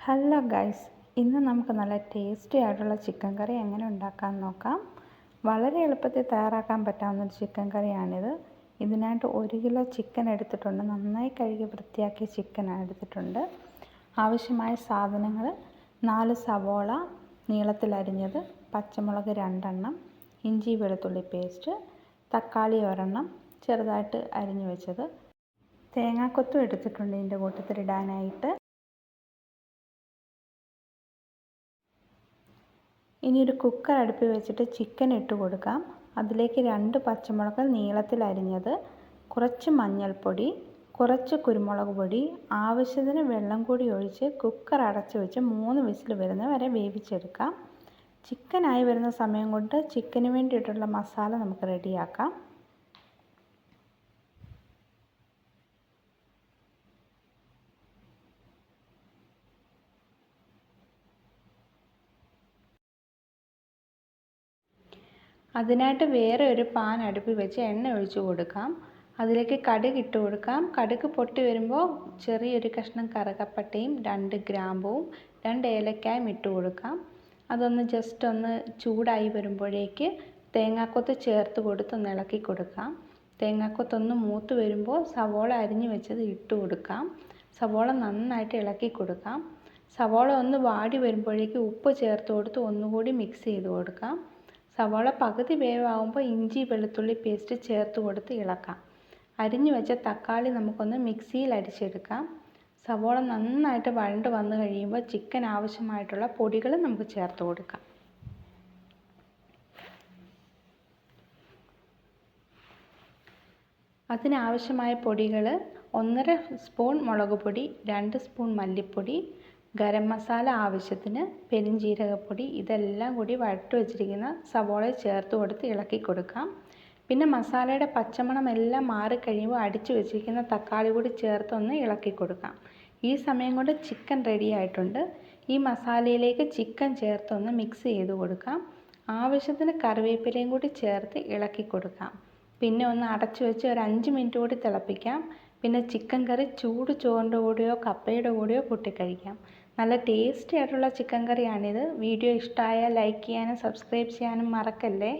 Hello guys, ഇന്ന് നമുക്ക് നല്ല ടേസ്റ്റി ആയിട്ടുള്ള ചിക്കൻ കറി എങ്ങനെ ഉണ്ടാക്കാൻ നോക്കാം. വളരെ എളുപ്പത്തിൽ തയ്യാറാക്കാൻ പറ്റാവുന്ന ഒരു ചിക്കൻ കറിയാണിത്. ഇതിനായിട്ട് 1 കിലോ ചിക്കൻ എടുത്തിട്ടുണ്ട്. നന്നായി കഴുകി വൃത്തിയാക്കിയ ചിക്കനാണ് എടുത്തിട്ടുണ്ട്. ആവശ്യമായ സാധനങ്ങൾ: 4 സവോള നീളത്തിലരിഞ്ഞത്, പച്ചമുളക് 2 എണ്ണം, ഇഞ്ചി വെളുത്തുള്ളി പേസ്റ്റ്, തക്കാളി 1 ചെറുതായിട്ട് അരിഞ്ഞു വെച്ചത്, തേങ്ങാക്കൊത്തും എടുത്തിട്ടുണ്ട് ഇതിൻ്റെ കൂട്ടത്തിൽ ഇടാനായിട്ട്. ഇനി ഒരു കുക്കർ അടുപ്പിൽ വെച്ചിട്ട് ചിക്കൻ ഇട്ട് കൊടുക്കാം. അതിലേക്ക് 2 പച്ചമുളക് നീളത്തിൽ അരിഞ്ഞത്, കുറച്ച് മഞ്ഞൾപ്പൊടി, കുറച്ച് കുരുമുളക് പൊടി, ആവശ്യത്തിന് വെള്ളം കൂടി ഒഴിച്ച് കുക്കർ അടച്ചു വെച്ച് 3 വിസിൽ വരുന്ന വരെ വേവിച്ചെടുക്കാം. ചിക്കനായി വരുന്ന സമയം കൊണ്ട് ചിക്കന് വേണ്ടിയിട്ടുള്ള മസാല നമുക്ക് റെഡിയാക്കാം. അതിനായിട്ട് വേറെ ഒരു പാൻ അടുപ്പിൽ വെച്ച് എണ്ണ ഒഴിച്ച് കൊടുക്കാം. അതിലേക്ക് കടുക് ഇട്ട് കൊടുക്കാം. കടുക് പൊട്ടി വരുമ്പോൾ ചെറിയൊരു കഷ്ണം കറുകപ്പട്ടയും 2 ഗ്രാമ്പുവും 2 ഏലക്കായും ഇട്ട് കൊടുക്കാം. അതൊന്ന് ജസ്റ്റ് ഒന്ന് ചൂടായി വരുമ്പോഴേക്ക് തേങ്ങാക്കൊത്ത് ചേർത്ത് കൊടുത്ത് ഒന്ന് ഇളക്കി കൊടുക്കാം. തേങ്ങാക്കൊത്തൊന്ന് മൂത്ത് വരുമ്പോൾ സവോള അരിഞ്ഞു വെച്ചത് ഇട്ട് കൊടുക്കാം. സവോള നന്നായിട്ട് ഇളക്കി കൊടുക്കാം. സവോള ഒന്ന് വാടി വരുമ്പോഴേക്ക് ഉപ്പ് ചേർത്ത് കൊടുത്ത് ഒന്നുകൂടി മിക്സ് ചെയ്ത് കൊടുക്കാം. സവോള പകുതി വേവാകുമ്പോൾ ഇഞ്ചി വെളുത്തുള്ളി പേസ്റ്റ് ചേർത്ത് കൊടുത്ത് ഇളക്കാം. അരിഞ്ഞു വെച്ച തക്കാളി നമുക്കൊന്ന് മിക്സിയിൽ അടിച്ചെടുക്കാം. സവോള നന്നായിട്ട് വഴണ്ട് വന്നു കഴിയുമ്പോൾ ചിക്കൻ ആവശ്യമായിട്ടുള്ള പൊടികൾ നമുക്ക് ചേർത്ത് കൊടുക്കാം. അതിനാവശ്യമായ പൊടികൾ: 1.5 സ്പൂൺ മുളക് പൊടി, 2 സ്പൂൺ മല്ലിപ്പൊടി, ഗരം മസാല ആവശ്യത്തിന്, പെരുംജീരകപ്പൊടി. ഇതെല്ലാം കൂടി വഴറ്റി വെച്ചിരിക്കുന്ന സവോളയിൽ ചേർത്ത് കൊടുത്ത് ഇളക്കി കൊടുക്കാം. പിന്നെ മസാലയുടെ പച്ചമണം എല്ലാം മാറിക്കഴിയുമ്പോൾ അടിച്ചു വെച്ചിരിക്കുന്ന തക്കാളി കൂടി ചേർത്തൊന്ന് ഇളക്കി കൊടുക്കാം. ഈ സമയം കൊണ്ട് ചിക്കൻ റെഡി ആയിട്ടുണ്ട്. ഈ മസാലയിലേക്ക് ചിക്കൻ ചേർത്തൊന്ന് മിക്സ് ചെയ്ത് കൊടുക്കാം. ആവശ്യത്തിന് കറിവേപ്പിലയും കൂടി ചേർത്ത് ഇളക്കി കൊടുക്കാം. പിന്നെ ഒന്ന് അടച്ചു വെച്ച് ഒരു 5 മിനിറ്റ് കൂടി തിളപ്പിക്കാം. പിന്നെ ചിക്കൻ കറി ചൂട് ചോറിൻ്റെ കൂടെയോ കപ്പയുടെ കൂടെയോ കൂട്ടി കഴിക്കാം. നല്ല ടേസ്റ്റി ആയിട്ടുള്ള ചിക്കൻ കറിയാണിത്. വീഡിയോ ഇഷ്ടമായാൽ ലൈക്ക് ചെയ്യാനും സബ്സ്ക്രൈബ് ചെയ്യാനും മറക്കല്ലേ.